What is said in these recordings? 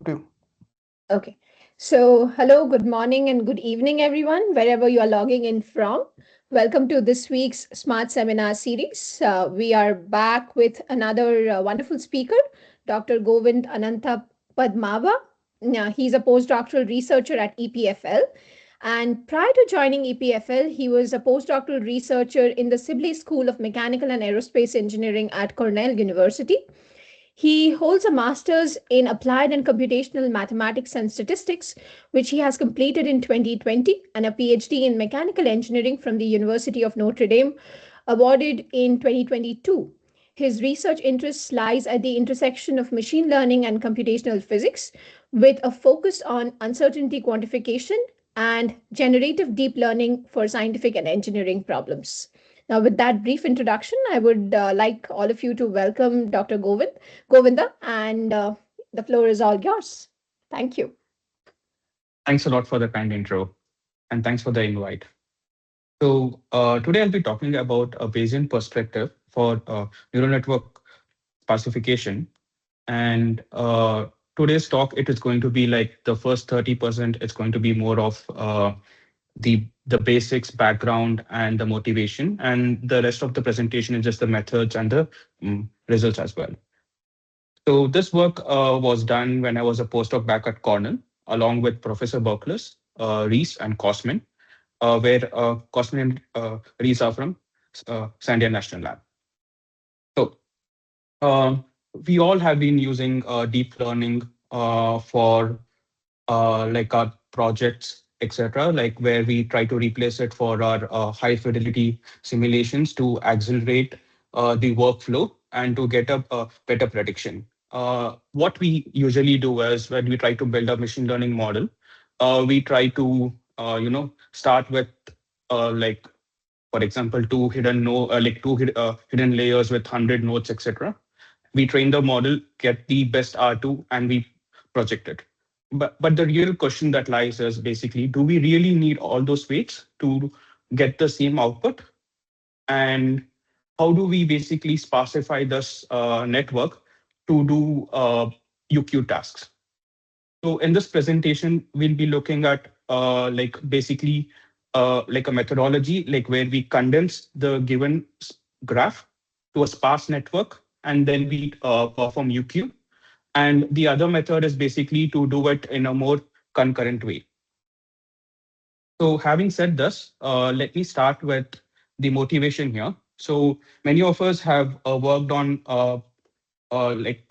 to. Okay. So, hello, good morning, and good evening, everyone, wherever you are logging in from. Welcome to this week's Smart Seminar series. We are back with another wonderful speaker, Dr. Govinda Anantha Padmanabha. He's a postdoctoral researcher at EPFL. And prior to joining EPFL, he was a postdoctoral researcher in the Sibley School of Mechanical and Aerospace Engineering at Cornell University. He holds a master's in applied and computational mathematics and statistics, which he has completed in 2020, and a PhD in mechanical engineering from the University of Notre Dame, awarded in 2022. His research interests lies at the intersection of machine learning and computational physics, with a focus on uncertainty quantification and generative deep learning for scientific and engineering problems. Now, with that brief introduction, I would like all of you to welcome Dr. Govinda, and the floor is all yours. Thank you. Thanks a lot for the kind intro, and thanks for the invite. Today I'll be talking about a Bayesian perspective for neural network sparsification. And today's talk, it is going to be like the first 30%, it's going to be more of the basics, background, and the motivation. And the rest of the presentation is just the methods and the results as well. So this work was done when I was a postdoc back at Cornell, along with Professor Berkeley, Rees, and Cosmin, where Cosmin and Rees are from Sandia National Lab. So um, we all have been using deep learning for like our projects, etc., like where we try to replace it for our high fidelity simulations to accelerate the workflow and to get a better prediction. What we usually do is when we try to build a machine learning model, we try to start with like, for example, hidden layers with 100 nodes, etc. We train the model, get the best R2, and we project it. But the real question that lies is basically, do we really need all those weights to get the same output? And how do we basically sparsify this network to do UQ tasks? So in this presentation, we'll be looking at like basically like a methodology, like where we condense the given graph to a sparse network, and then we perform UQ. And the other method is basically to do it in a more concurrent way. So having said this, let me start with the motivation here. So many of us have worked on like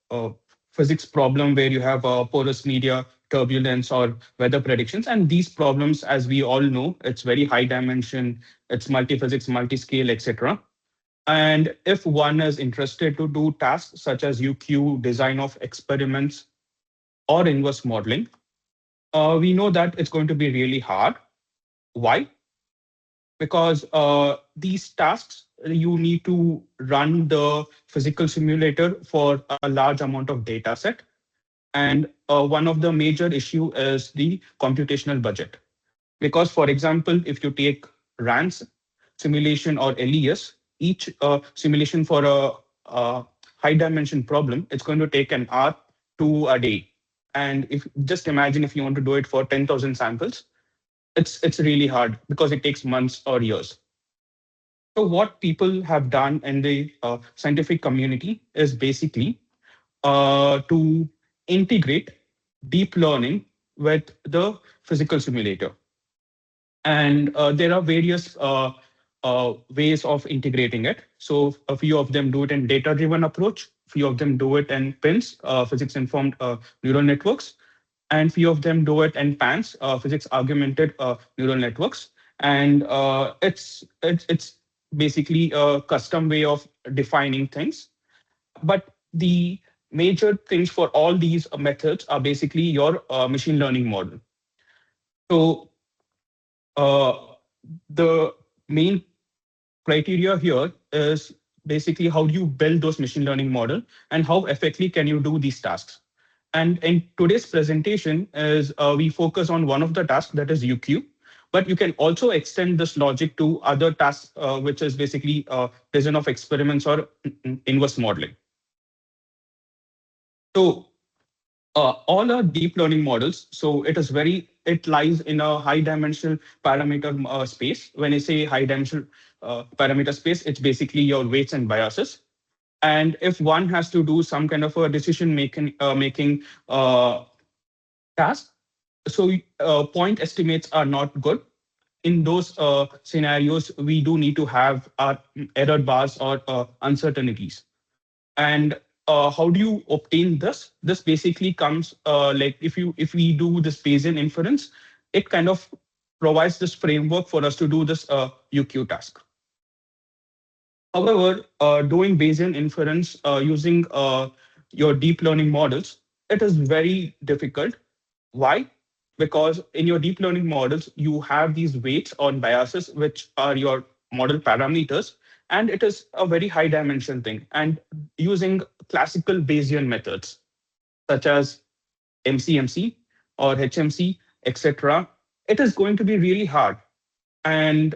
a physics problem where you have porous media, turbulence, or weather predictions. And these problems, as we all know, it's very high dimension, it's multi-physics, multi-scale, etc. And if one is interested to do tasks such as UQ, design of experiments, or inverse modeling, we know that it's going to be really hard. Why? Because these tasks, you need to run the physical simulator for a large amount of data set. And one of the major issue is the computational budget. Because, for example, if you take RANS simulation or LES, each simulation for a high dimension problem, it's going to take an hour to a day. And if just imagine if you want to do it for 10,000 samples, it's really hard because it takes months or years. So what people have done in the scientific community is basically to integrate deep learning with the physical simulator. And there are various ways of integrating it. So a few of them do it in data-driven approach. Few of them do it in PINs, physics-informed neural networks, and few of them do it in PANS, physics-augmented neural networks. And it's basically a custom way of defining things. But the major things for all these methods are basically your machine learning model. So uh, the main criteria here is basically how do you build those machine learning model and how effectively can you do these tasks. And in today's presentation is we focus on one of the tasks, that is UQ, but you can also extend this logic to other tasks, which is basically design of experiments or inverse modeling. So all are deep learning models. So it lies in a high dimensional parameter space. When I say high dimensional parameter space, it's basically your weights and biases. And if one has to do some kind of a decision making task, so point estimates are not good. In those scenarios, we do need to have our error bars or uncertainties. And how do you obtain this? This basically comes like if we do this Bayesian inference, it kind of provides this framework for us to do this UQ task. However, doing Bayesian inference using your deep learning models, it is very difficult. Why? Because in your deep learning models, you have these weights on biases, which are your model parameters, and it is a very high dimension thing. And using classical Bayesian methods, such as MCMC or HMC, etc., it is going to be really hard. And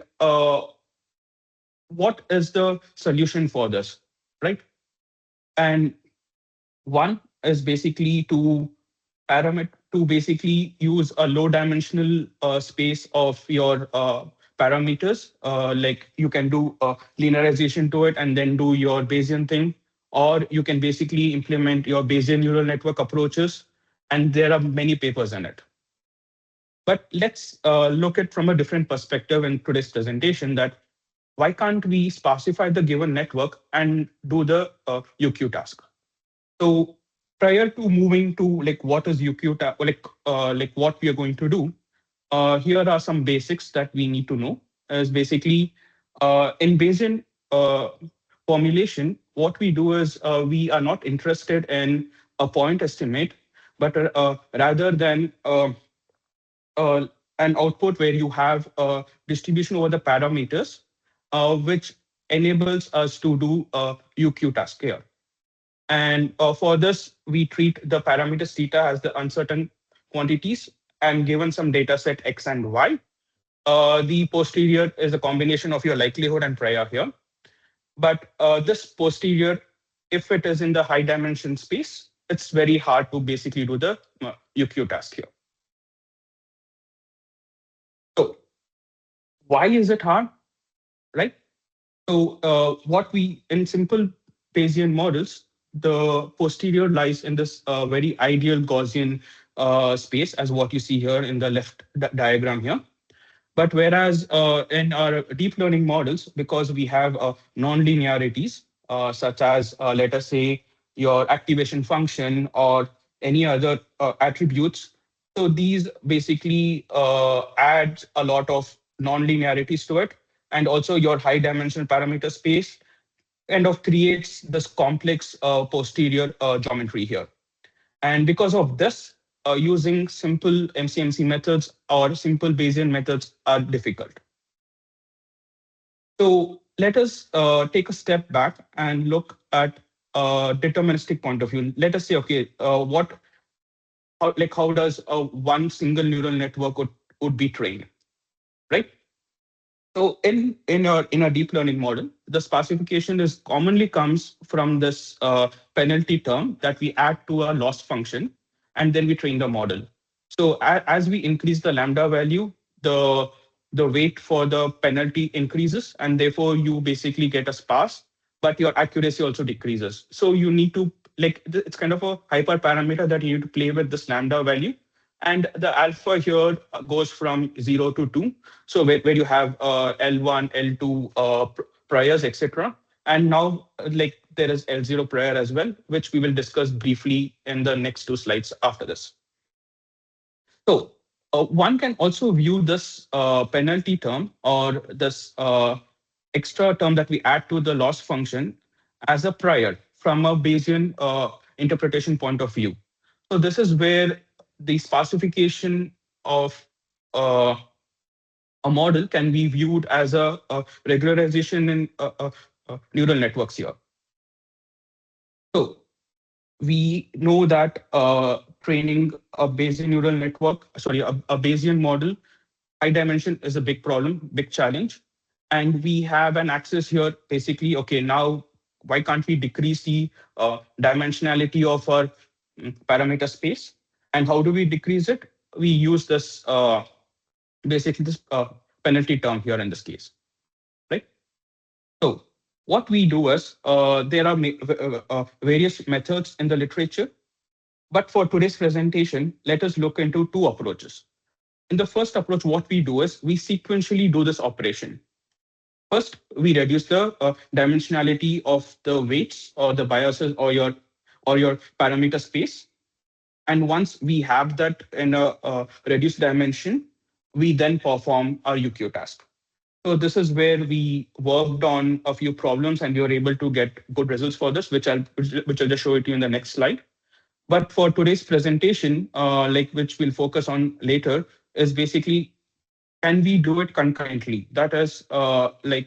what is the solution for this, right? And one is basically to basically use a low dimensional space of your parameters. Like you can do linearization to it and then do your Bayesian thing, or you can basically implement your Bayesian neural network approaches. And there are many papers in it. But let's look at from a different perspective in today's presentation, that why can't we sparsify the given network and do the UQ task? So prior to moving to like what is UQ like what we are going to do, here are some basics that we need to know. Is basically in Bayesian formulation, what we do is we are not interested in a point estimate, but rather than an output where you have a distribution over the parameters, which enables us to do a UQ task here. And for this, we treat the parameters theta as the uncertain quantities, and given some data set X and Y. The posterior is a combination of your likelihood and prior here. But this posterior, if it is in the high dimension space, it's very hard to basically do the UQ task here. So why is it hard, right? So what we, in simple Bayesian models, the posterior lies in this very ideal Gaussian space, as what you see here in the left diagram here. But whereas in our deep learning models, because we have non-linearities, such as, let us say, your activation function or any other attributes, so these basically add a lot of non-linearities to it. And also your high dimensional parameter space kind of creates this complex posterior geometry here. And because of this, using simple MCMC methods or simple Bayesian methods are difficult. So let us take a step back and look at a deterministic point of view. Let us say, okay, how does one single neural network would be trained, right? So in a deep learning model, the sparsification is commonly comes from this penalty term that we add to a loss function, and then we train the model. So as we increase the lambda value, the weight for the penalty increases, and therefore you basically get a sparse, but your accuracy also decreases. So you need to it's kind of a hyperparameter that you need to play with this lambda value. And the alpha here goes from 0 to 2. So where you have L1, L2 priors, etc. And now like there is L0 prior as well, which we will discuss briefly in the next two slides after this. So one can also view this penalty term or this extra term that we add to the loss function as a prior from a Bayesian interpretation point of view. So this is where the sparsification of a model can be viewed as a regularization in neural networks here. So we know that training a Bayesian neural network, sorry, a Bayesian model, high dimension is a big problem, big challenge. And we have an axis here, basically, okay, now why can't we decrease the dimensionality of our parameter space. And how do we decrease it? We use this basically this penalty term here in this case, right? So what we do is there are various methods in the literature, but for today's presentation, let us look into two approaches. In the first approach, what we do is we sequentially do this operation. First, we reduce the dimensionality of the weights or the biases or your parameter space. And once we have that in a reduced dimension, we then perform our UQ task. So this is where we worked on a few problems and we were able to get good results for this, which I'll just show it to you in the next slide. But for today's presentation, like which we'll focus on later, is basically can we do it concurrently? That is when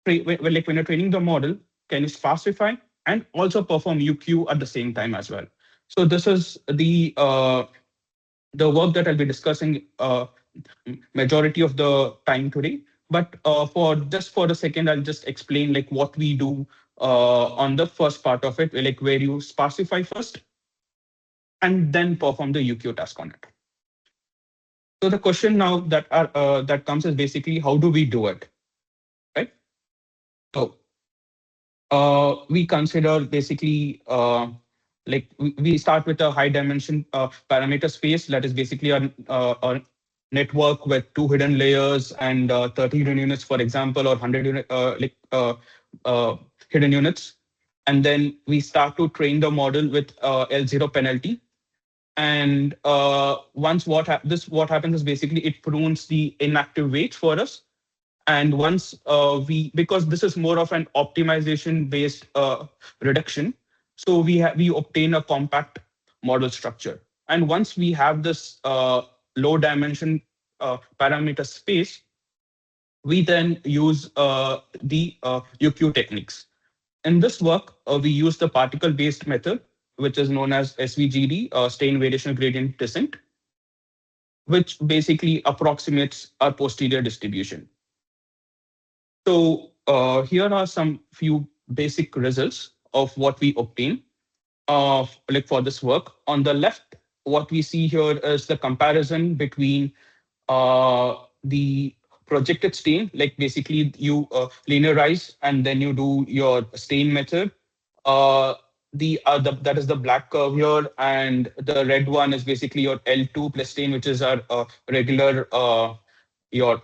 you're training the model, can you sparsify and also perform UQ at the same time as well? So this is the work that I'll be discussing majority of the time today. But for the second, I'll just explain like what we do on the first part of it, like where you sparsify first and then perform the UQ task on it. So the question now that comes is basically how do we do it, right? So we consider basically like we start with a high dimension parameter space that is basically a network with 2 hidden layers and 30 hidden units, for example, or 100 hidden units. And then we start to train the model with L0 penalty. And once what happens is basically it prunes the inactive weights for us. And once because this is more of an optimization based reduction, so we obtain a compact model structure. And once we have this low dimension parameter space, we then use the UQ techniques. In this work, we use the particle based method, which is known as SVGD, Stein variational gradient descent, which basically approximates our posterior distribution. So here are some few basic results of what we obtain like for this work. On the left, what we see here is the comparison between the projected stain, like basically you linearize and then you do your stain method. That is the black curve here, and the red one is basically your L2 plus stain, which is our regular your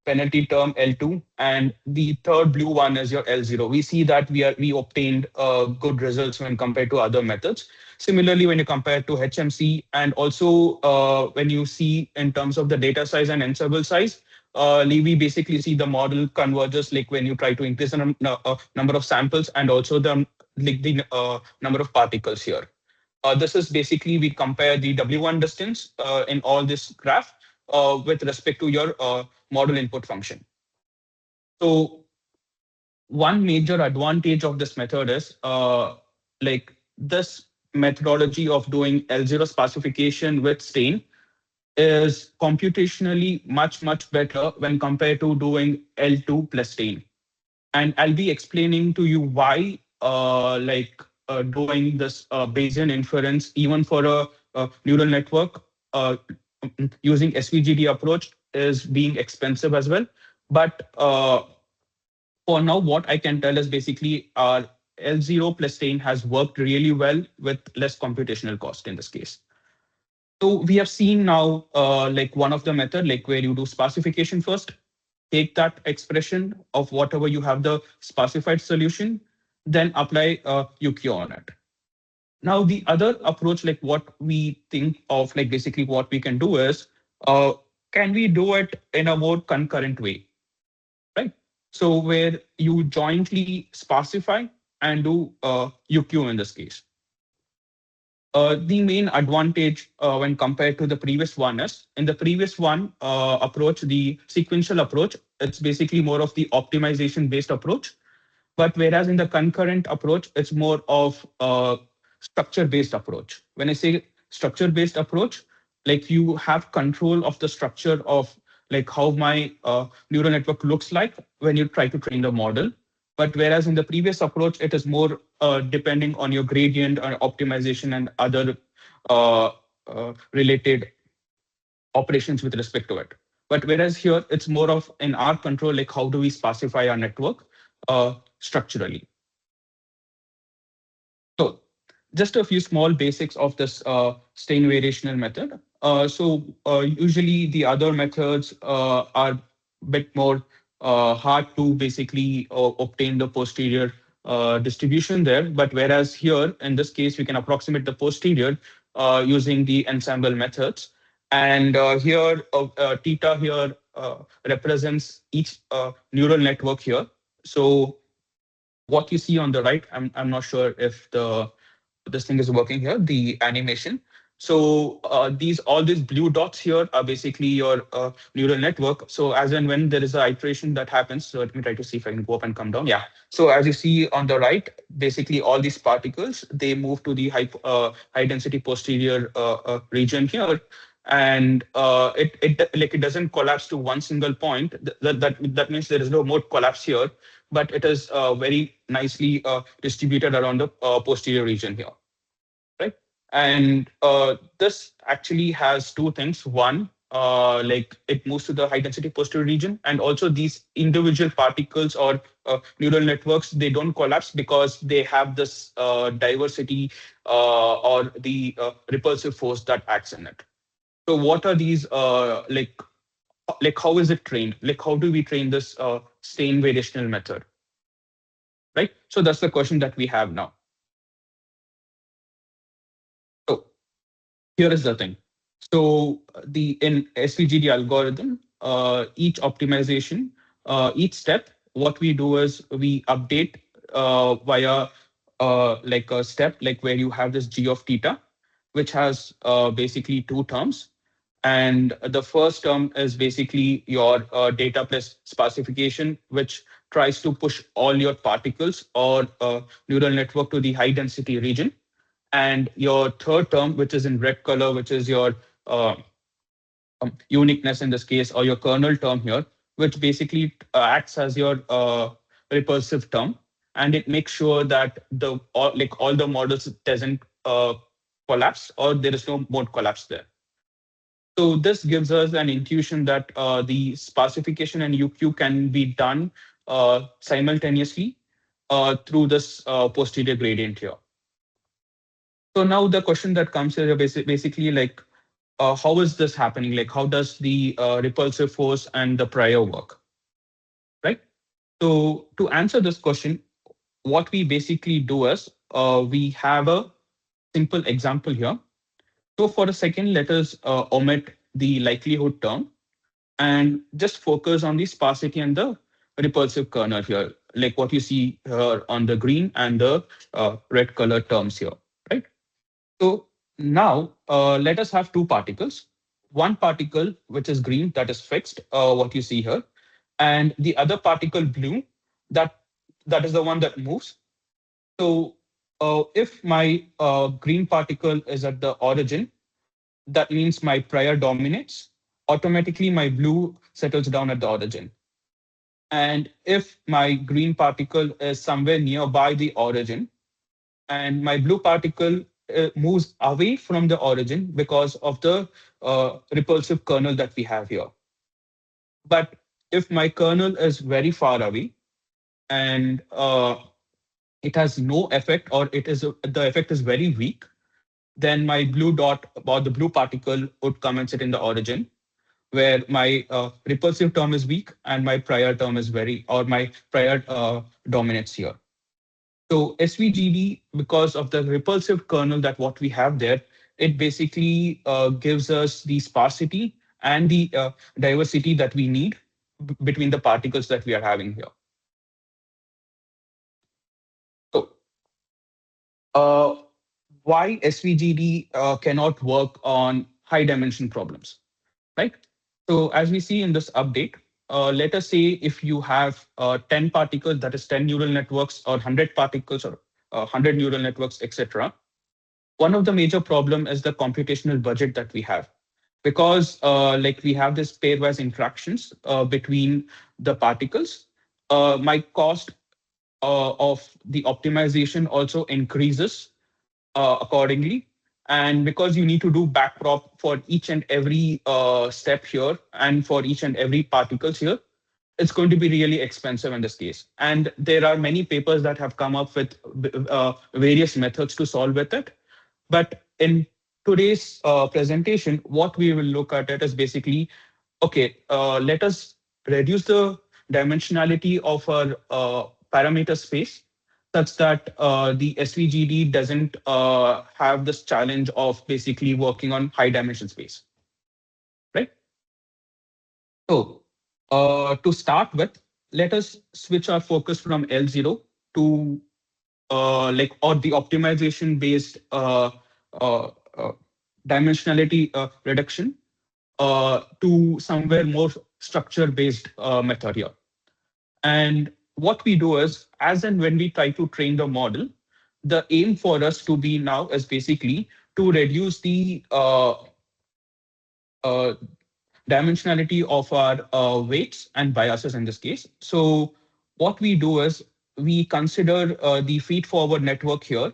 penalty term L2, and the third blue one is your L0. We see that we obtained good results when compared to other methods. Similarly, when you compare to HMC, and also when you see in terms of the data size and ensemble size, we basically see the model converges like when you try to increase the number of samples and also the number of particles here. This is basically we compare the W1 distance in all this graph with respect to your model input function. So one major advantage of this method is like this methodology of doing L0 sparsification with stain is computationally much better when compared to doing L2 plus stain. And I'll be explaining to you why doing this Bayesian inference, even for a neural network using SVGD approach is being expensive as well. But for now, what I can tell is basically our L0 plus stain has worked really well with less computational cost in this case. So we have seen now like one of the method, like where you do sparsification first, take that expression of whatever you have the sparsified solution, then apply UQ on it. Now the other approach, like what we think of, like basically what we can do is, can we do it in a more concurrent way, right? So where you jointly sparsify and do UQ in this case. The main advantage when compared to the previous one is, in the previous one approach, the sequential approach, it's basically more of the optimization based approach. But whereas in the concurrent approach, it's more of a structure based approach. When I say structure based approach, like you have control of the structure of like how my neural network looks like when you try to train the model. But whereas in the previous approach, it is more depending on your gradient or optimization and other uh, related operations with respect to it. But whereas here, it's more of in our control, like how do we sparsify our network structurally. So just a few small basics of this Stein variational method. Usually the other methods are a bit more hard to basically obtain the posterior distribution there. But whereas here, in this case, we can approximate the posterior using the ensemble methods. And here, theta here represents each neural network here. So what you see on the right, I'm not sure if this thing is working here, the animation. So these all these blue dots here are basically your neural network. So as and when there is an iteration that happens, so let me try to see if I can go up and come down. Yeah. So as you see on the right, basically all these particles, they move to the high density posterior region here. And it doesn't collapse to one single point. That means there is no mode collapse here, but it is very nicely distributed around the posterior region here, right? And this actually has two things. One, like it moves to the high density posterior region, and also these individual particles or neural networks, they don't collapse because they have this diversity or the repulsive force that acts in it. So what are these like how is it trained? Like how do we train this Stein variational method? Right? So that's the question that we have now. So here is the thing. So the in SVGD algorithm, each optimization, each step, what we do is we update via like a step, like where you have this g of theta, which has basically two terms. And the first term is basically your data plus sparsification, which tries to push all your particles or neural network to the high density region. And your third term, which is in red color, which is your uh, uniqueness in this case, or your kernel term here, which basically acts as your repulsive term, and it makes sure that all the models doesn't collapse or there is no mode collapse there. So this gives us an intuition that the sparsification and UQ can be done simultaneously through this posterior gradient here. So now the question that comes here is basically like, how is this happening? Like, how does the repulsive force and the prior work, right? So to answer this question, what we basically do is we have a simple example here. So for a second, let us omit the likelihood term and just focus on the sparsity and the repulsive kernel here, like what you see here on the green and the red color terms here, right? So now let us have two particles. One particle, which is green, that is fixed, what you see here, and the other particle, blue, that that is the one that moves. So if my green particle is at the origin, that means my prior dominates. Automatically, my blue settles down at the origin. And if my green particle is somewhere nearby the origin, and my blue particle moves away from the origin because of the repulsive kernel that we have here. But if my kernel is very far away and it has no effect, or the effect is very weak, then my blue dot or the blue particle would come and sit in the origin, where my repulsive term is weak and my prior term is very, or my prior dominates here. So SVGD, because of the repulsive kernel that what we have there, it basically gives us the sparsity and the diversity that we need between the particles that we are having here. So uh, why SVGD cannot work on high dimension problems, right? So as we see in this update, let us say if you have 10 particles, that is 10 neural networks, or 100 particles, or 100 neural networks, etc. One of the major problem is the computational budget that we have, because like we have this pairwise interactions between the particles. My cost of the optimization also increases accordingly. And because you need to do backprop for each and every step here and for each and every particles here, it's going to be really expensive in this case. And there are many papers that have come up with various methods to solve with it. But in today's presentation, what we will look at it is basically, okay, let us reduce the dimensionality of our parameter space such that the SVGD doesn't have this challenge of basically working on high dimension space, right? So to start with, let us switch our focus from L0 to or the optimization based uh, uh, dimensionality reduction to somewhere more structure based method here. And what we do is, as and when we try to train the model, the aim for us to be now is basically to reduce the uh, dimensionality of our weights and biases in this case. So what we do is we consider the feed-forward network here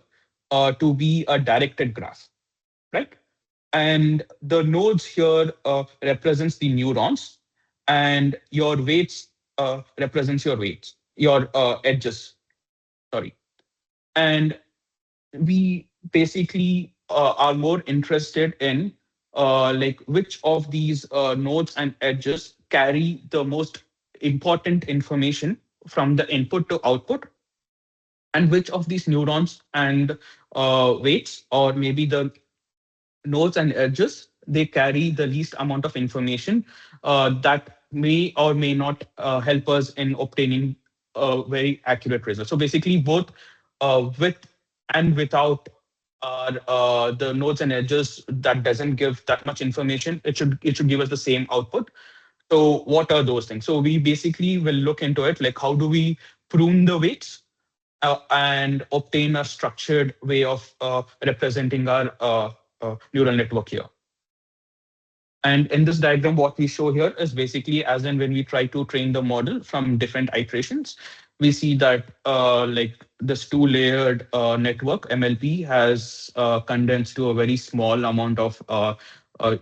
to be a directed graph, right? And the nodes here represents the neurons, and your weights represents your weights, your edges, sorry. And we basically are more interested in like which of these nodes and edges carry the most important information from the input to output, and which of these neurons and weights, or maybe the nodes and edges, they carry the least amount of information that may or may not help us in obtaining a very accurate result. So basically, both with and without are the nodes and edges that doesn't give that much information, it should give us the same output. So what are those things? So we basically will look into it, like how do we prune the weights and obtain a structured way of representing our neural network here. And in this diagram, what we show here is basically as and when we try to train the model from different iterations, we see that like this two-layered network MLP has condensed to a very small amount of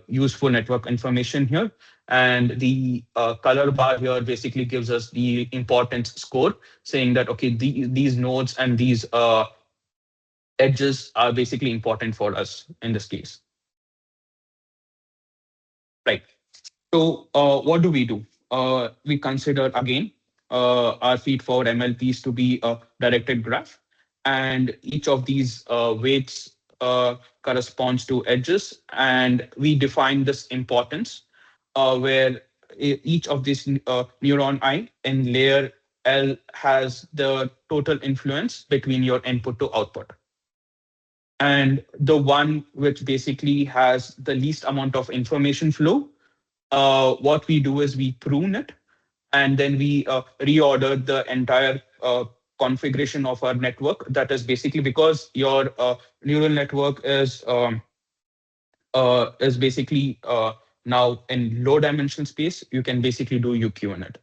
useful network information here. And the color bar here basically gives us the importance score, saying that, okay, these nodes and these edges are basically important for us in this case. Right. So what do? We consider again our feed-forward MLPs to be a directed graph, and each of these weights corresponds to edges, and we define this importance where each of these neuron I in layer L has the total influence between your input to output. And the one which basically has the least amount of information flow, what we do is we prune it, and then we reorder the entire configuration of our network. That is basically because your neural network is basically now in low dimensional space. You can basically do UQ in it.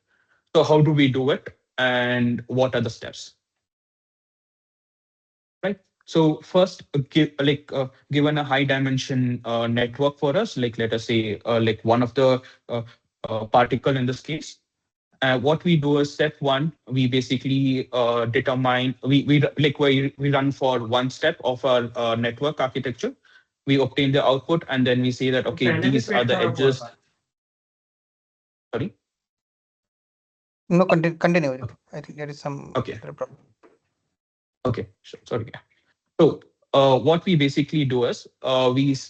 So how do we do it, and what are the steps? Right. So first, given a high dimension network for us, like let us say like one of the particle in this case, what we do is step one, we basically determine, we run for one step of our network architecture. We obtain the output, and then we say that, okay, these are the edges. Sorry. No, continue. I think there is some Okay. problem. Okay. Sorry. So what we basically do is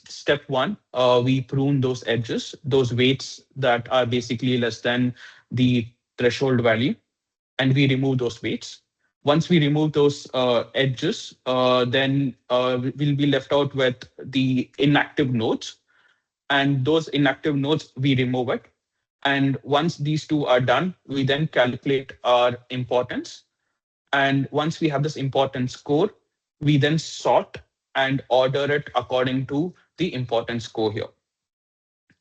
step one, we prune those edges, those weights that are basically less than the threshold value, and we remove those weights. Once we remove those edges, then we'll be left out with the inactive nodes, and those inactive nodes, we remove it. And once these two are done, we then calculate our importance. And once we have this importance score, we then sort and order it according to the importance score here.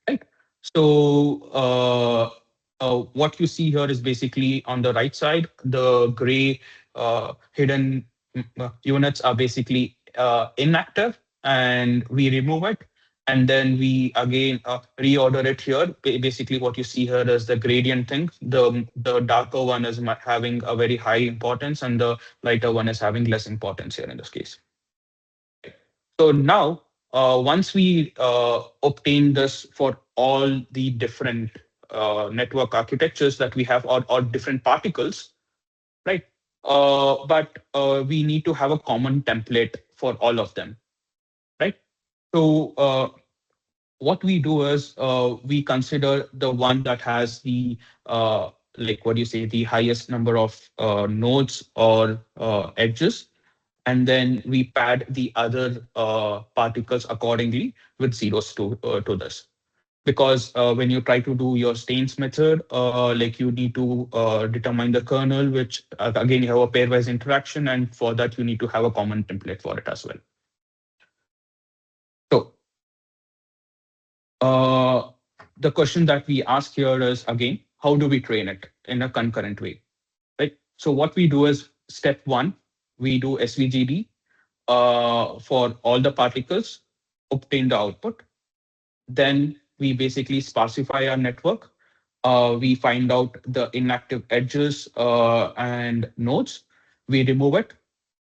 Right. So what you see here is basically on the right side, the gray hidden units are basically inactive, and we remove it. And then we again reorder it here. Basically, what you see here is the gradient thing. The darker one is having a very high importance, and the lighter one is having less importance here in this case. So now, once we obtain this for all the different network architectures that we have, or different particles, right? But we need to have a common template for all of them, right? So what we do is we consider the one that has the like what do you say, the highest number of nodes or edges, and then we pad the other particles accordingly with zeros to this. Because when you try to do your Stein's method, like you need to determine the kernel, which again you have a pairwise interaction, and for that you need to have a common template for it as well. So the question that we ask here is again, how do we train it in a concurrent way, right? So what we do is step one, we do SVGD for all the particles, obtain the output. Then we basically sparsify our network. We find out the inactive edges and nodes. We remove it.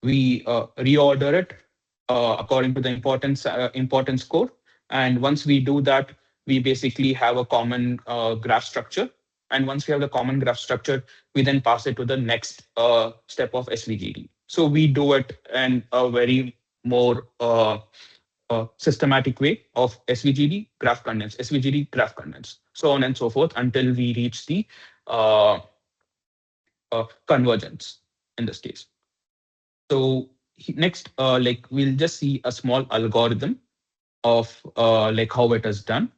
We reorder it according to the importance score. And once we do that, we basically have a common graph structure. And once we have the common graph structure, we then pass it to the next step of SVGD. So we do it in a very more systematic way of SVGD, graph condense, SVGD, graph condense, so on and so forth until we reach the convergence in this case. So next, like we'll just see a small algorithm of like how it is done.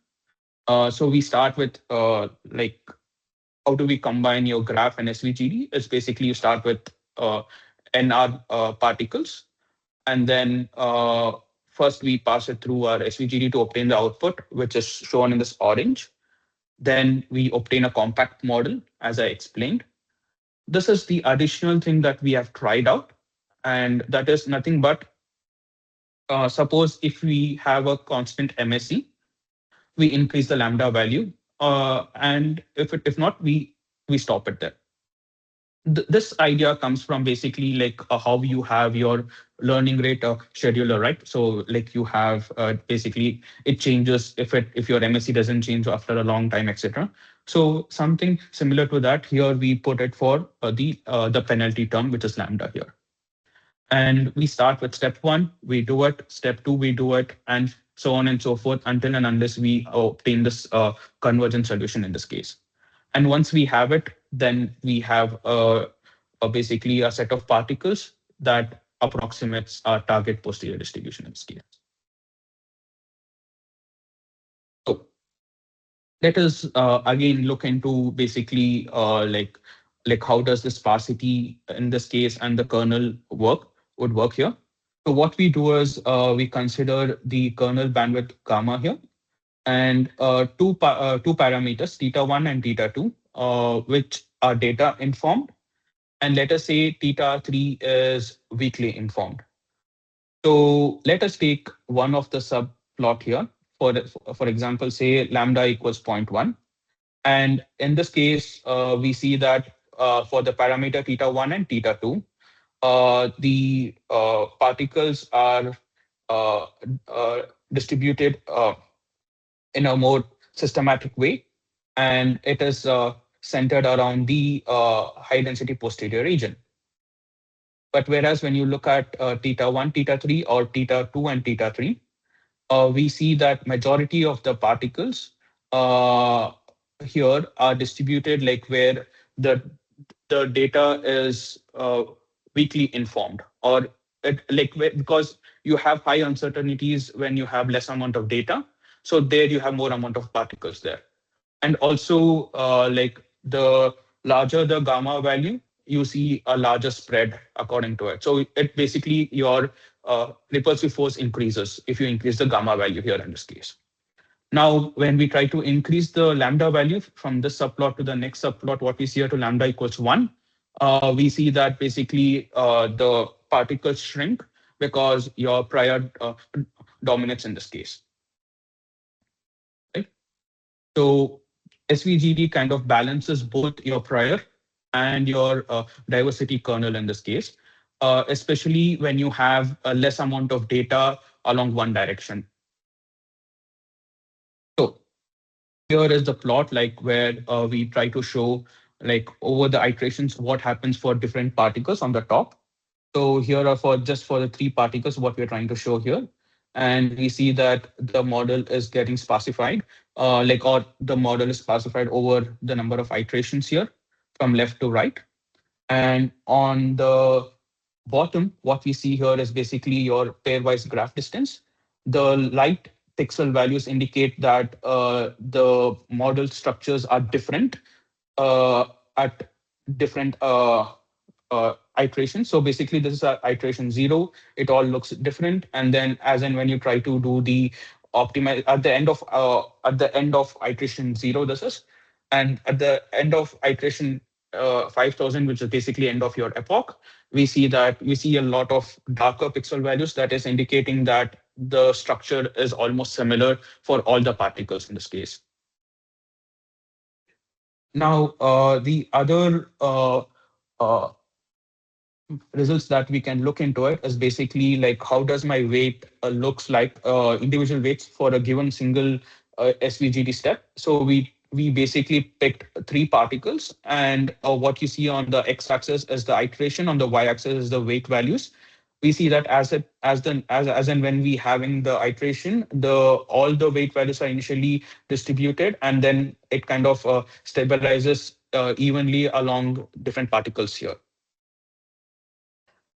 So we start with like how do we combine your graph and SVGD? It's basically you start with NR particles, and then first we pass it through our SVGD to obtain the output, which is shown in this orange. Then we obtain a compact model, as I explained. This is the additional thing that we have tried out, and that is nothing but suppose if we have a constant MSE, we increase the lambda value, and if not, we stop it there. This idea comes from basically like how you have your learning rate scheduler, right? So like you have basically it changes if your MSE doesn't change after a long time, etc. So something similar to that here we put it for the penalty term, which is lambda here. And we start with step one, we do it, step two, we do it, and so on and so forth until and unless we obtain this convergent solution in this case. And once we have it, then we have basically a set of particles that approximates our target posterior distribution in this case. So let us again look into basically like how does the sparsity in this case and the kernel would work here. So what we do is we consider the kernel bandwidth gamma here, and two parameters, theta1 and theta2, which are data informed. And let us say theta3 is weakly informed. So let us take one of the subplot here. For example, say lambda equals 0.1. And in this case, we see that for the parameter theta1 and theta2, the particles are distributed in a more systematic way, and it is centered around the high density posterior region. But whereas when you look at theta1, theta3, or theta2 and theta3, we see that majority of the particles here are distributed like where the data is weakly informed, or because you have high uncertainties when you have less amount of data. So there you have more amount of particles there. And also like the larger the gamma value, you see a larger spread according to it. So it basically your repulsive force increases if you increase the gamma value here in this case. Now, when we try to increase the lambda value from this subplot to the next subplot, what we see here to lambda equals 1, we see that basically the particles shrink because your prior dominates in this case, right? So SVGD kind of balances both your prior and your diversity kernel in this case, especially when you have a less amount of data along one direction. So here is the plot, like where we try to show like over the iterations what happens for different particles on the top. So here are for just for the three particles what we're trying to show here. And we see that the model is getting sparsified, or the model is sparsified over the number of iterations here from left to right. And on the bottom, what we see here is basically your pairwise graph distance. The light pixel values indicate that the model structures are different uh, at different iteration. So basically, this is a iteration 0. It all looks different, and then as and when you try to do the optimize at the end of iteration 0, this is, and at the end of iteration 5000, which is basically end of your epoch, we see a lot of darker pixel values. That is indicating that the structure is almost similar for all the particles in this case. Now, the other uh, results that we can look into it is basically like how does my weight looks like individual weights for a given single SVGD step. So we basically picked three particles, and what you see on the x-axis is the iteration, on the y-axis is the weight values. We see that as and when we having the iteration, the all the weight values are initially distributed, and then it kind of stabilizes evenly along different particles here.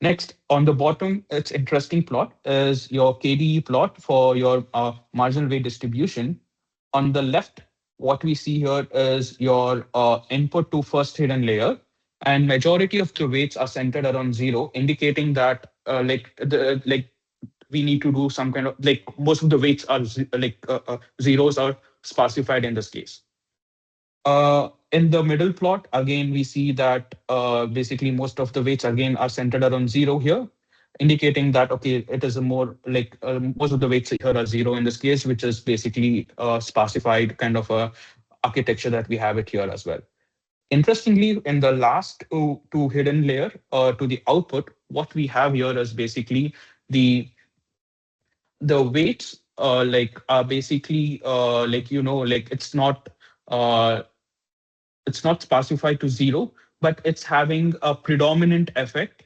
Next, on the bottom, it's interesting plot is your KDE plot for your marginal weight distribution. On the left, what we see here is your input to first hidden layer, and majority of the weights are centered around 0, indicating that we need to do some kind of like most of the weights are zeros are sparsified in this case. In the middle plot, again, we see that basically most of the weights again are centered around 0 here, indicating that, okay, it is a more like most of the weights here are 0 in this case, which is basically sparsified kind of a architecture that we have it here as well. Interestingly, in the last two hidden layer to the output, what we have here is basically the weights are basically uh, it's not specified to 0, but it's having a predominant effect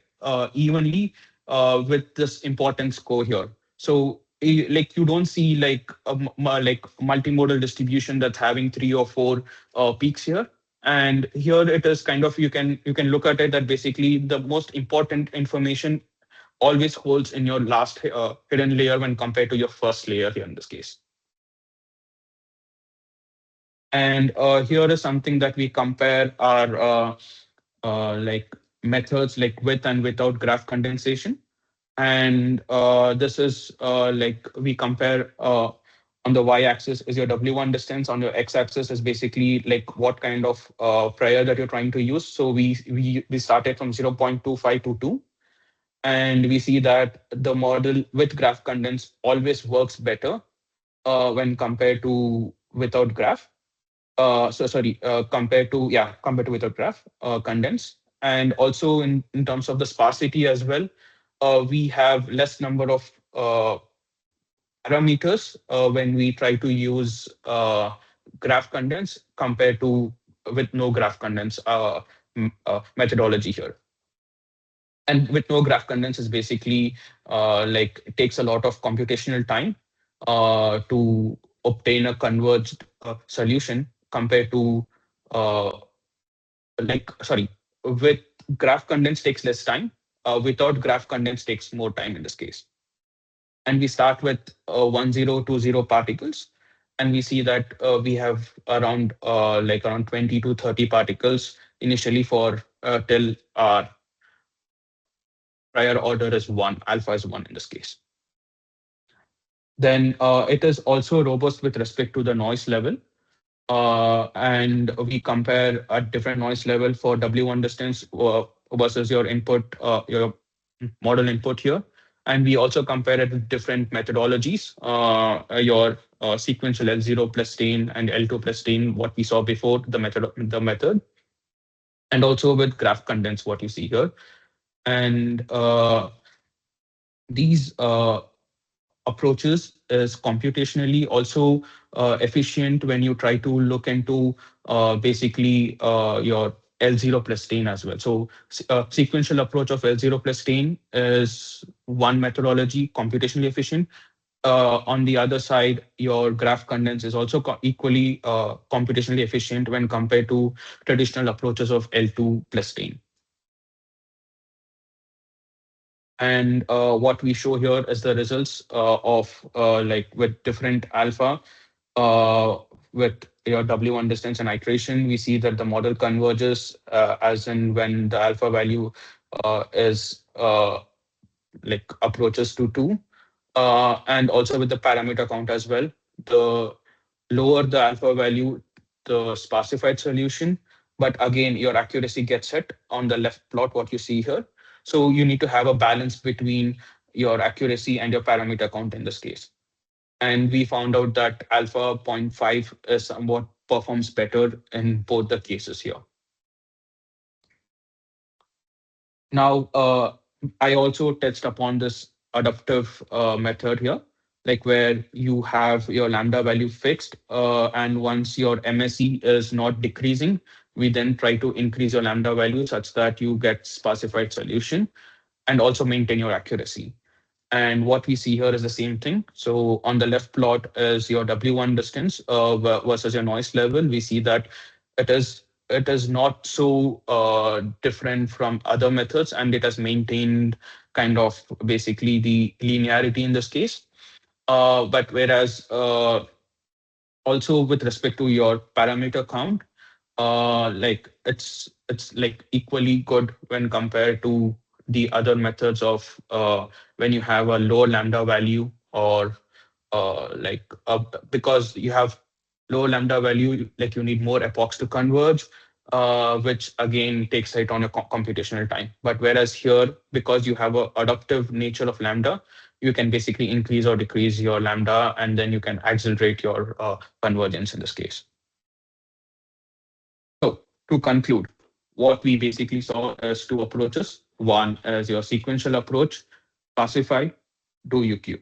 evenly with this importance score here. So like you don't see like like multimodal distribution that's having 3 or 4 peaks here. And here it is kind of you can look at it that basically the most important information always holds in your last hidden layer when compared to your first layer here in this case. And here is something that we compare our like methods like with and without graph condensation. And this is like we compare on the y-axis is your W1 distance, on your x-axis is basically like what kind of prior that you're trying to use. So we started from 0.25 to 2. And we see that the model with graph condense always works better when compared to without graph. Compared to without graph condense. And also in terms of the sparsity as well, we have less number of parameters when we try to use graph condense compared to with no graph condense methodology here. And with no graph condense is basically like it takes a lot of computational time to obtain a converged solution compared to uh, with graph condense takes less time, without graph condense takes more time in this case. And we start with 1020 particles, and we see that we have around 20 to 30 particles initially for till our prior order is 1, alpha is 1 in this case. Then it is also robust with respect to the noise level. And we compare a different noise level for W1 distance versus your input, your model input here. And we also compare it with different methodologies, your sequential L0 plus Stein and L2 plus Stein, what we saw before the method, and also with graph condense, what you see here. And these approaches is computationally also efficient when you try to look into basically your L0 plus Stein as well. So sequential approach of L0 plus Stein is one methodology, computationally efficient. On the other side, your graph condense is also equally computationally efficient when compared to traditional approaches of L2 plus Stein. And what we show here is the results of like with different alpha uh, with your W1 distance and iteration. We see that the model converges as in when the alpha value is like approaches to 2. And also with the parameter count as well. The lower the alpha value, the sparsified solution. But again, your accuracy gets hit on the left plot, what you see here. So you need to have a balance between your accuracy and your parameter count in this case. And we found out that alpha zero point 0.5 is somewhat performs better in both the cases here. Now, I also touched upon this adaptive method here, like where you have your lambda value fixed, and once your MSE is not decreasing, we then try to increase your lambda value such that you get sparsified solution and also maintain your accuracy. And what we see here is the same thing. So on the left plot is your W1 distance versus your noise level. We see that it is not so different from other methods, and it has maintained kind of basically the linearity in this case. But whereas also with respect to your parameter count, like it's like equally good when compared to the other methods of when you have a low lambda value or like because you have low lambda value, like you need more epochs to converge, which again takes it on a computational time. But whereas here, because you have a adaptive nature of lambda, you can basically increase or decrease your lambda, and then you can accelerate your convergence in this case. So to conclude, what we basically saw is two approaches. One is your sequential approach, classify, do UQ.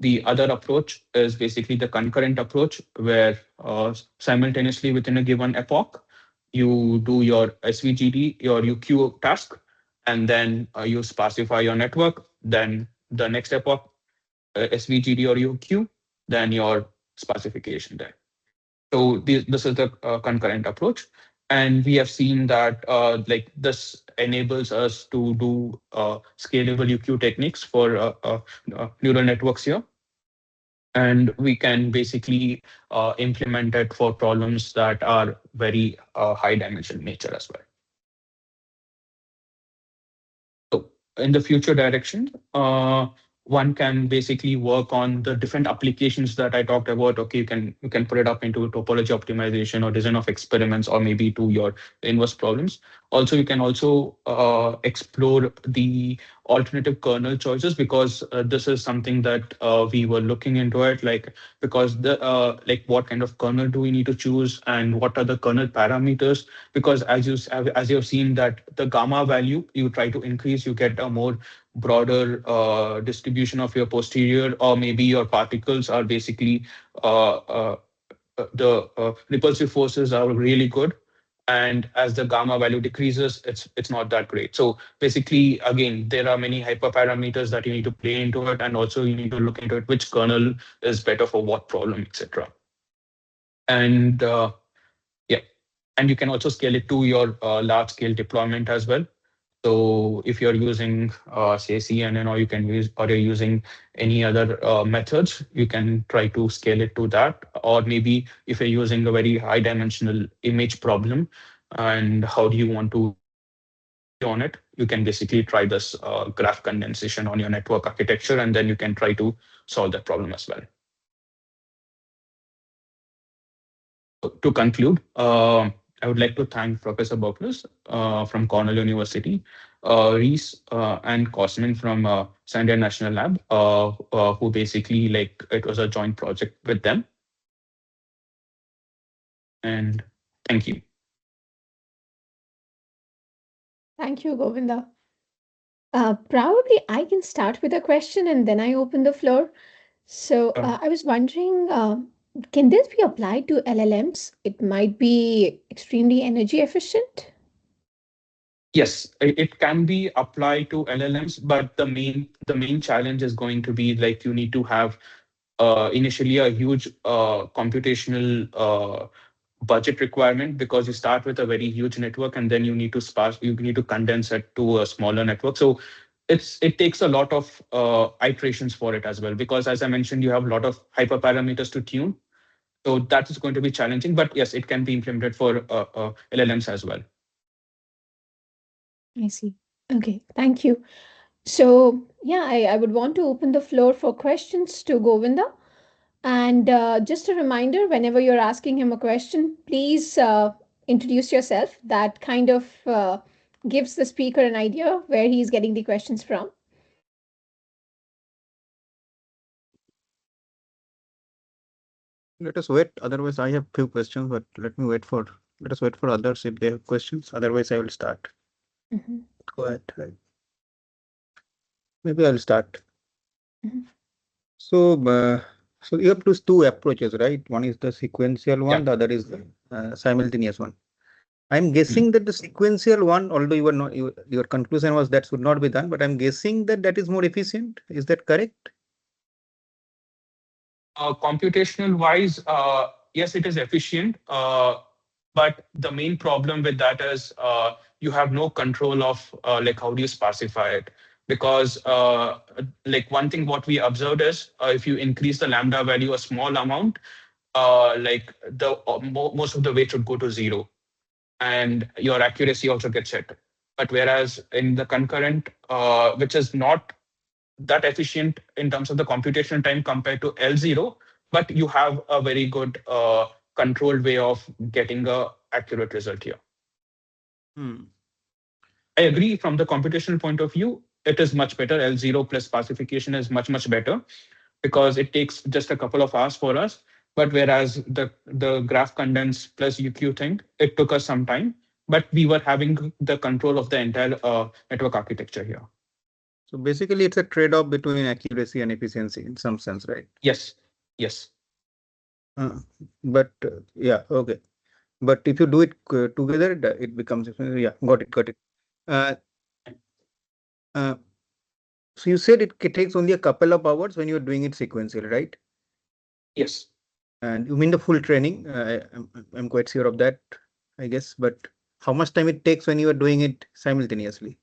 The other approach is basically the concurrent approach, where simultaneously within a given epoch, you do your SVGD, your UQ task, and then you sparsify your network. Then the next epoch, SVGD or UQ, then your sparsification there. So this is the concurrent approach. And we have seen that like this enables us to do scalable UQ techniques for neural networks here. And we can basically implement it for problems that are very high dimension nature as well. So in the future direction, one can basically work on the different applications that I talked about. Okay, you can put it up into topology optimization or design of experiments, or maybe to your inverse problems. Also, you can also explore the alternative kernel choices, because this is something that we were looking into it, like because the like what kind of kernel do we need to choose and what are the kernel parameters, because as you've seen that the gamma value you try to increase, you get a more broader distribution of your posterior, or maybe your particles are basically the repulsive forces are really good, and as the gamma value decreases, it's not that great. So basically, again, there are many hyperparameters that you need to play into it, and also you need to look into it which kernel is better for what problem, etc. And yeah, and you can also scale it to your large scale deployment as well. So if you're using say CNN, or you can use, or you're using any other methods, you can try to scale it to that. Or maybe if you're using a very high dimensional image problem, and how do you want to on it, you can basically try this graph condensation on your network architecture, and then you can try to solve that problem as well. To conclude, I would like to thank Professor Bopoulos from Cornell University, Reese and Cosmin from Sandia National Lab, who basically like it was a joint project with them. And thank you. Thank you, Govinda. Probably I can start with a question and then I open the floor. So I was wondering, can this be applied to LLMs? It might be extremely energy efficient. Yes, it can be applied to LLMs, but the main challenge is going to be like you need to have initially a huge computational budget requirement, because you start with a very huge network and then you need to condense it to a smaller network. So it takes a lot of iterations for it as well, because as I mentioned, you have a lot of hyperparameters to tune. So that is going to be challenging, but yes, it can be implemented for LLMs as well. I see. Okay, thank you. So, yeah, I would want to open the floor for questions to Govinda. And just a reminder, whenever you're asking him a question, please introduce yourself. That kind of gives the speaker an idea where he's getting the questions from. Let us wait. Otherwise, I have few questions, but let us wait for others if they have questions. Otherwise, I will start. Mhm. Go ahead. Right. Maybe I'll start. Mhm. So, you have two approaches, right? One is the sequential one, Yeah. the other is the simultaneous one. I'm Mhm. guessing that the sequential one, although you were not, your conclusion was that should not be done, but I'm guessing that that is more efficient. Is that correct? Computational wise, yes, it is efficient. But the main problem with that is you have no control of like how do you sparsify it, because like one thing what we observed is if you increase the lambda value a small amount, like the most of the weight should go to zero, and your accuracy also gets hit. But whereas in the concurrent, which is not that efficient in terms of the computational time compared to L0, but you have a very good controlled way of getting a accurate result here. Hmm. I agree from the computational point of view, it is much better. L0 plus sparsification is much better because it takes just a couple of hours for us. But whereas the graph condense plus UQ thing, it took us some time, but we were having the control of the entire network architecture here. So basically, it's a trade-off between accuracy and efficiency in some sense, right? Yes, yes. But yeah, okay. But if you do it together, it becomes yeah. Got it. Uh, uh, so you said it takes only a couple of hours when you're doing it sequentially, right? Yes. And you mean the full training? I'm quite sure of that, I guess. But how much time it takes when you are doing it simultaneously?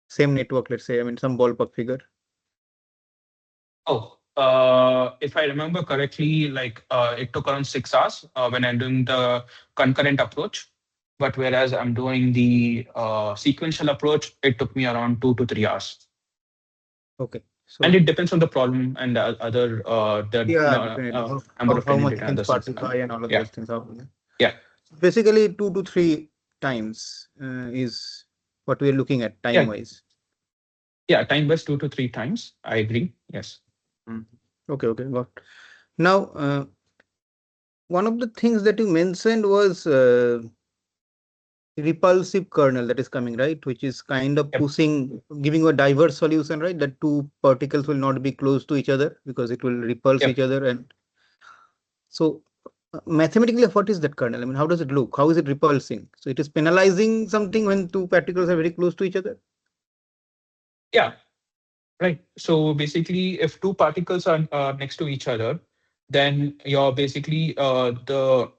Same network, let's say. I mean, some ballpark figure. Oh, if I remember correctly, like it took around 6 hours when I'm doing the concurrent approach. But whereas I'm doing the sequential approach, it took me around 2 to 3 hours. Okay. And So it depends on the problem and the other yeah, definitely. number of How training much you data and can the system. sparsify and all of Yeah, those things. yeah, Basically, 2 to 3 times is what we're looking at yeah, time-wise. yeah. Time was 2 to 3 times. I agree. Yes. Mm. Okay, got. Now, one of the things that you mentioned was repulsive kernel that is coming, right? Which is kind of Yep. pushing, giving you a diverse solution, right? That two particles will not be close to each other because it will repulse each Yep. other. And so, mathematically, what is that kernel? I mean, how does it look? How is it repulsing? So, it is penalizing something when two particles are very close to each other. Yeah. Right. So basically, if two particles are next to each other, then you're basically the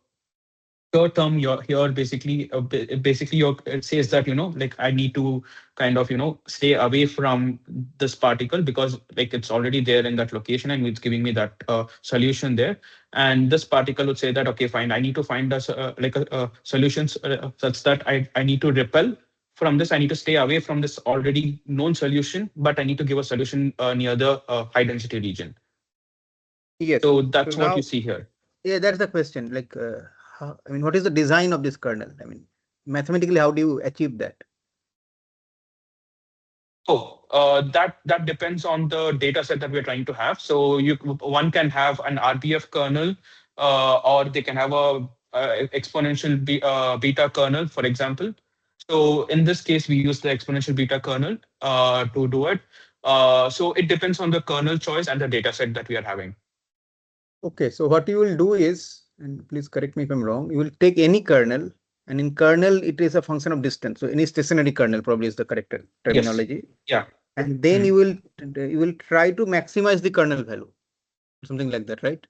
third term you're here basically basically it says that like I need to kind of stay away from this particle because like it's already there in that location and it's giving me that solution there. And this particle would say that okay, fine, I need to find us like a solutions such that I need to repel from this. I need to stay away from this already known solution, but I need to give a solution near the high density region. Yes. So So that's what you now, see here. yeah, that's the question. Like, I mean, what is the design of this kernel? I mean, mathematically, how do you achieve that? That depends on the data set that we're trying to have. So one can have an RBF kernel, or they can have a exponential beta kernel, for example. So in this case, we use the exponential beta kernel to do it. So it depends on the kernel choice and the data set that we are having. Okay, so what you will do is, and please correct me if I'm wrong, you will take any kernel, and in kernel, it is a function of distance. So any stationary kernel probably is the correct terminology. Yes. Yeah. And then you will try to maximize the kernel value, something like that, right?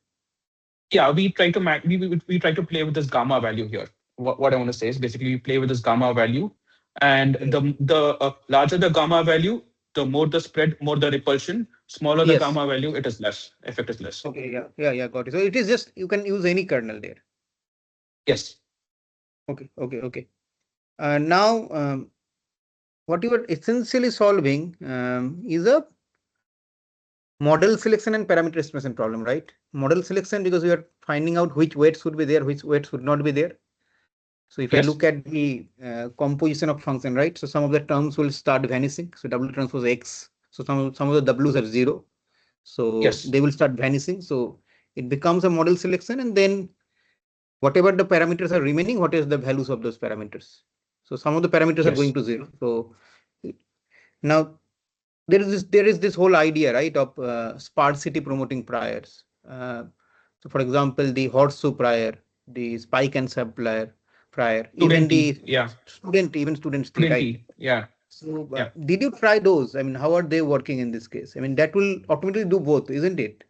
Yeah, we try to we try to play with this gamma value here. What I want to say is basically we play with this gamma value, and the larger the gamma value, the more the spread, more the repulsion. Smaller the Yes. gamma value, it is less. Effect is less. Okay. Yeah. Got it. So it is just you can use any kernel there. Yes. Okay. Now, what you are essentially solving is a model selection and parameter estimation problem, right? Model selection because we are finding out which weights should be there, which weights should not be there. So if I look at the composition of function, right? So some of the terms will start vanishing. So W transpose X. So some of the W's are 0. So they will start vanishing. So it becomes a model selection, and then whatever the parameters are remaining, what is the values of those parameters? So some of the parameters are going to 0. So now there is this whole idea, right, of sparsity promoting priors. So for example, the horseshoe prior, the spike and sub prior, even the student T, right? Yeah. So did you try those? I mean, how are they working in this case? I mean, that will automatically do both, isn't it?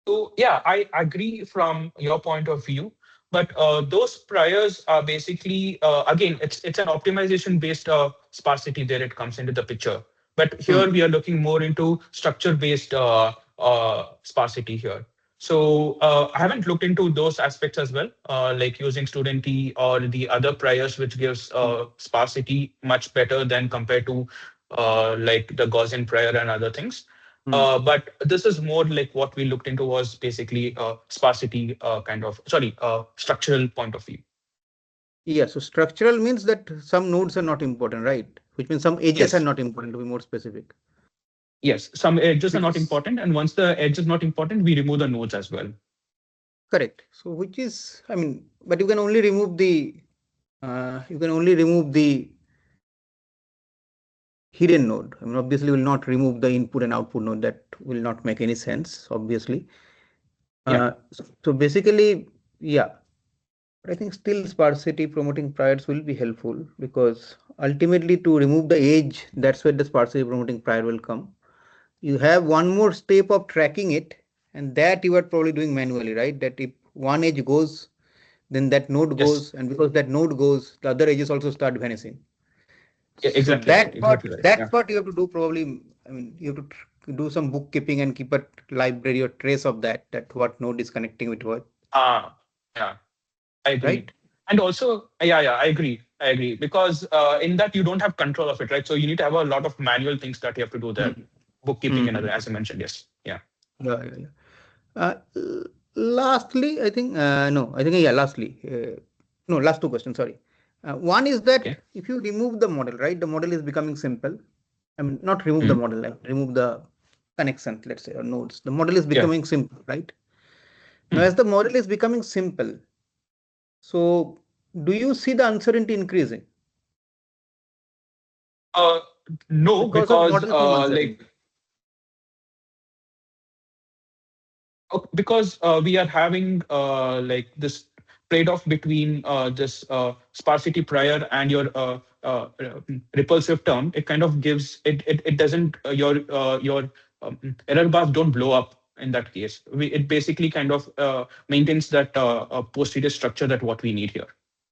So yeah, I agree from your point of view, but those priors are basically again it's an optimization based sparsity there it comes into the picture. But here we are looking more into structure based sparsity here. So I haven't looked into those aspects as well, like using student T or the other priors, which gives sparsity much better than compared to like the Gaussian prior and other things. But this is more like what we looked into was basically sparsity structural point of view. Yeah, so structural means that some nodes are not important, right? Which means some edges are not important, to be more specific. Yes, some edges are not important, and once the edge is not important, we remove the nodes as well. Correct. So which is, I mean, but you can only remove the hidden node. I mean, obviously, will not remove the input and output node. That will not make any sense, obviously. So basically, yeah. But I think still sparsity promoting priors will be helpful because ultimately to remove the edge, that's where the sparsity promoting prior will come. You have one more step of tracking it, and that you are probably doing manually, right? That if one edge goes, then that node goes, and because that node goes, the other edges also start vanishing. Yeah, exactly. So that part you have to do probably. I mean, you have to do some bookkeeping and keep a library or trace of that what node is connecting with what. Yeah, I agree. Right? And also, I agree. Because in that you don't have control of it, right? So you need to have a lot of manual things that you have to do there, bookkeeping and other, as I mentioned. Yes. Yeah. Lastly, I think lastly, no, last two questions. Sorry. One is that if you remove the model, right, the model is becoming simple. I mean, not remove the model, like remove the connection, let's say, or nodes. The model is becoming simple, right? Now, as the model is becoming simple, so do you see the uncertainty increasing? No, because we are having like this trade-off between this sparsity prior and your repulsive term. It kind of gives it doesn't your error bars don't blow up in that case. It basically kind of maintains that posterior structure that what we need here.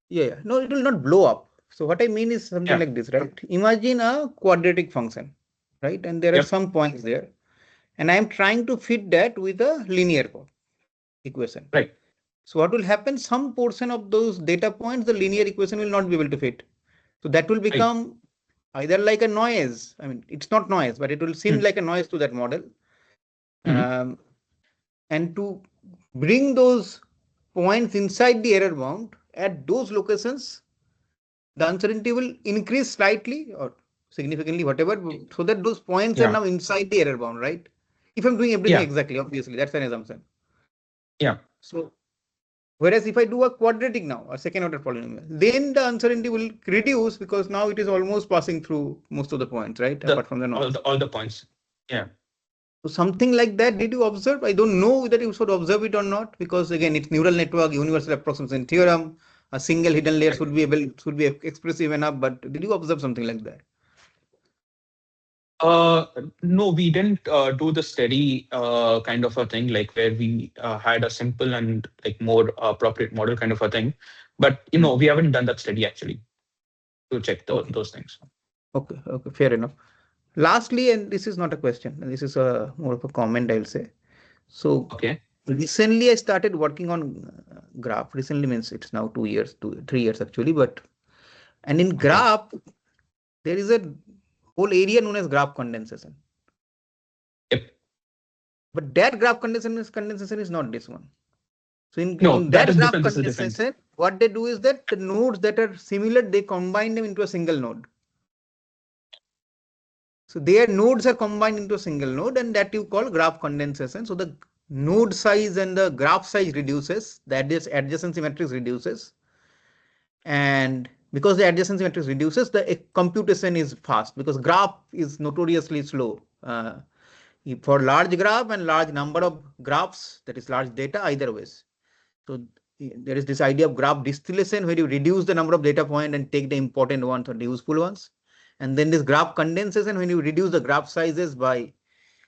Yeah. No, it will not blow up. So what I mean is something like this, right? Imagine a quadratic function, right? And there are some points there. And I'm trying to fit that with a linear equation. Right. So what will happen? Some portion of those data points, the linear equation will not be able to fit. So that will become either like a noise. I mean, it's not noise, but it will seem like a noise to that model. And to bring those points inside the error bound, at those locations, the uncertainty will increase slightly or significantly, whatever, so that those points are Yeah. now inside the error bound, right? If I'm doing everything Yeah. exactly, obviously, that's an assumption. Yeah. So, whereas if I do a quadratic now, a second order polynomial, then the uncertainty will reduce because now it is almost passing through most of the points, right? Apart from the noise. All the points. Yeah. So something like that, did you observe? I don't know whether you should observe it or not, because again, it's neural network, universal approximation theorem, a single hidden layer should be expressive enough, but did you observe something like that? No, we didn't do the steady kind of a thing, like where we had a simple and like more appropriate model kind of a thing. But we haven't done that study actually to check Okay. those things. Okay, fair enough. Lastly, and this is not a question, this is a more of a comment, I'll say. So Okay. recently I started working on graph. Recently means it's now 3 years actually, and in graph, there is a whole area known as graph condensation. Yep. But that graph condensation is not this one. So in that that is graph different. This is different. condensation, what they do is that the nodes that are similar, they combine them into a single node. So their nodes are combined into a single node, and that you call graph condensation. So the node size and the graph size reduces, the adjacency matrix reduces. And because the adjacency matrix reduces, the computation is fast, because graph is notoriously slow. For large graph and large number of graphs, that is large data, either ways. So there is this idea of graph distillation, where you reduce the number of data points and take the important ones or the useful ones. And then this graph condensation, when you reduce the graph sizes by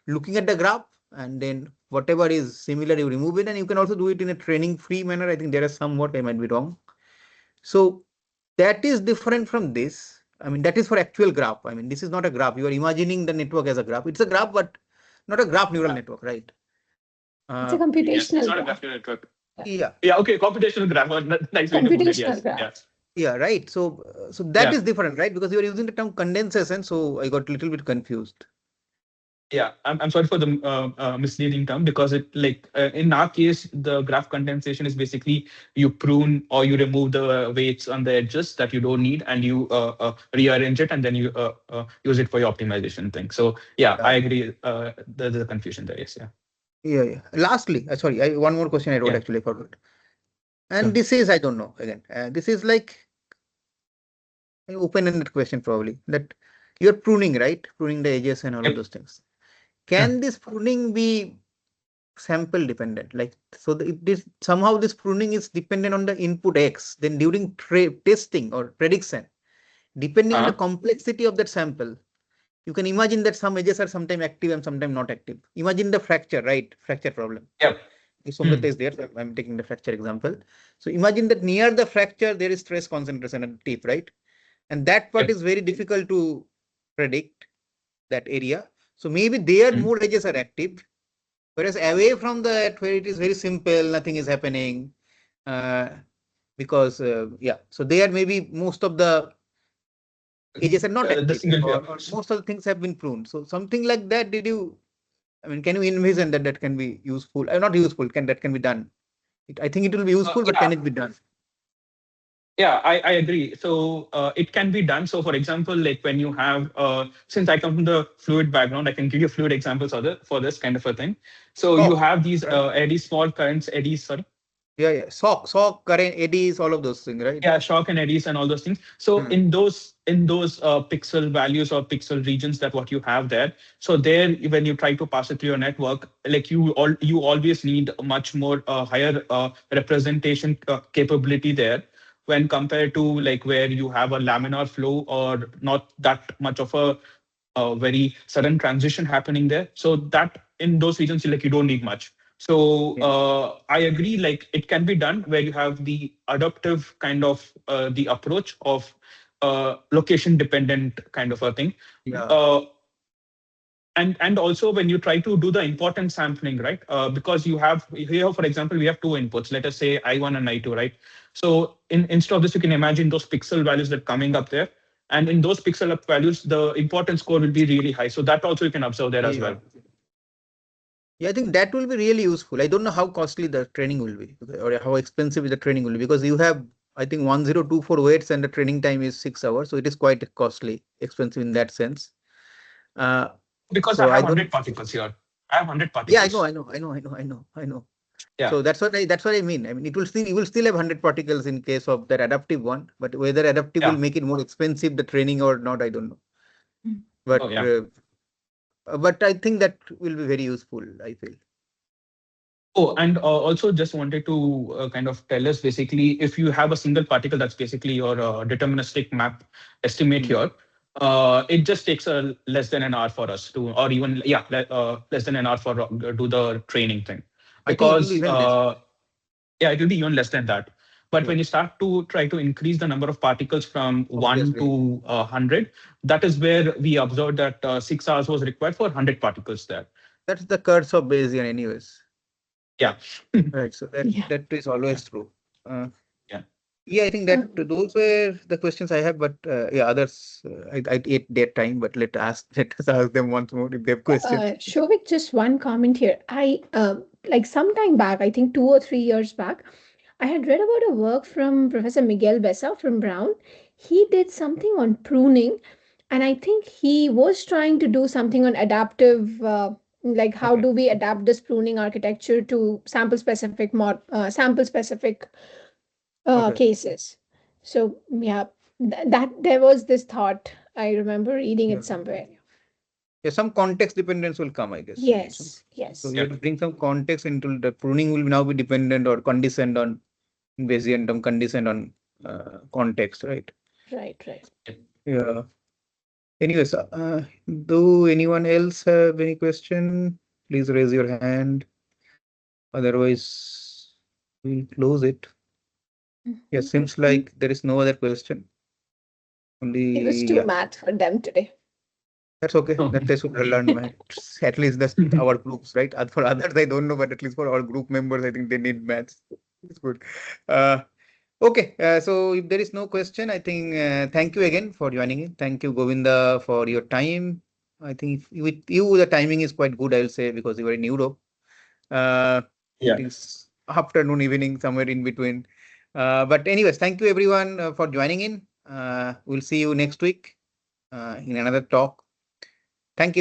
looking at the graph, and then whatever is similar, you remove it. And you can also do it in a training free manner. I think there is somewhat, I might be wrong. So that is different from this. I mean, that is for actual graph. I mean, this is not a graph. You are imagining the network as a graph. It's a graph, but not a graph neural network, right? It's a computational It's not a graph. graph network. Yeah. Yeah. Okay. Computational graph. Nice way to put it. Computational Yes. graph. Yeah. Yeah, right. So that is different, right? Because you are using the term condensation, so I got a little bit confused. Yeah, I'm sorry for the misleading term, because it in our case, the graph condensation is basically you prune or you remove the weights on the edges that you don't need, and you rearrange it, and then you use it for your optimization thing. So yeah, I agree. There's a confusion there. Yes. Yeah. Yeah. Lastly, sorry, one more question I wrote, Yeah. actually, I forgot. And Sure. this is, I don't know, again, this is like an open-ended question probably, that you're pruning, right? Pruning the edges and all of Yep. those things. Sure. Can this pruning be sample dependent? Like, so somehow this pruning is dependent on the input X, then during testing or prediction, depending on the complexity of that sample, you can imagine that some edges are sometimes active and sometimes not active. Imagine the fracture, right? Fracture problem. Yep. If Somrata is there, so I'm taking the fracture example. So imagine that near the fracture, there is stress concentration at the tip, right? And that part is very difficult to predict, that area. So maybe there more edges are active, whereas away from that, where it is very simple, nothing is happening. Because, so there maybe most of the edges are not active, or most of the things have been pruned. So something like that, can you envision that can be useful? Not useful, that can be done? I think it will be useful, but can it be done? Yeah, I agree. So it can be done. So for example, like when you have, since I come from the fluid background, I can give you fluid examples for this kind of a thing. So you have these eddies, small currents, eddies, sorry. Yeah. Shock, current, eddies, all of those things, right? Yeah, shock and eddies and all those things. So in those pixel values or pixel regions that what you have there, so there when you try to pass it through your network, like you always need a much more higher representation capability there, when compared to like where you have a laminar flow or not that much of a very sudden transition happening there. So that in those regions, like you don't need much. So I agree, like it can be done where you have the adaptive kind of the approach of location dependent kind of a thing. And also when you try to do the importance sampling, right? Because you have here, for example, we have two inputs, let us say I1 and I2, right? So instead of this, you can imagine those pixel values that are coming up there. And in those pixel up values, the importance score will be really high. So that also you can observe there as well. Yeah, I think that will be really useful. I don't know how costly the training will be or how expensive the training will be, because you have, I think, 1024 weights and the training time is 6 hours. So it is quite costly, expensive in that sense. Because I So have I 100 don't. particles here. I have 100 Yeah, particles. I know. Yeah. So that's what I mean. I mean, it will still, you will still have 100 particles in case of that adaptive one, but whether adaptive will Yeah. make it more expensive, the training or not, I don't know. Mm. But Oh, yeah. I think that will be very useful, I feel. Oh, and also just wanted to kind of tell us basically, if you have a single particle, that's basically your deterministic map estimate Hmm. here. It just takes less than an hour for us to, or even, yeah, less than an hour for do the training thing. I think it will be Because, even less. yeah, it will be even less than that. But Yeah. when you start to try to increase the number of particles from 1 Obviously. to 100, that is where we observed that 6 hours was required for 100 particles there. That's the curse of Bayesian anyways. Yeah. Right. So Yeah. that is always true. Uh, Yeah. yeah, I think Uh, that those were the questions I have, but yeah, others I ate their time, but let us ask them once more if they have questions. Shovik, just one comment here. Like some time back, I think 2 or 3 years back, I had read about a work from Professor Miguel Bessa from Brown. He did something on pruning, and I think he was trying to do something on adaptive, like how Okay. do we adapt this pruning architecture to sample specific Okay. cases. So yeah, that there was this thought. I remember reading Yeah. it somewhere. Yeah, some context dependence will come, I guess. Yes, So yes, you have to bring some context into the pruning will now be dependent or conditioned on Bayesian term conditioned on context, right? right, right. Yeah. Anyways, do anyone else have any question? Please raise your hand. Otherwise, we'll close it. Yeah, Mhm. seems like there is no other question. It was Only, too yeah, math for them today. that's okay. Oh. That they should learn maths. At least that's our groups, right? For others, I don't know, but at least for our group members, I think they need maths. It's good. Uh, okay, so if there is no question, I think thank you again for joining in. Thank you, Govinda, for your time. I think with you, the timing is quite good, I'll say, because you are in Europe. It Yeah. is afternoon, evening, somewhere in between. But anyways, thank you everyone for joining in. We'll see you next week in another talk. Thank you.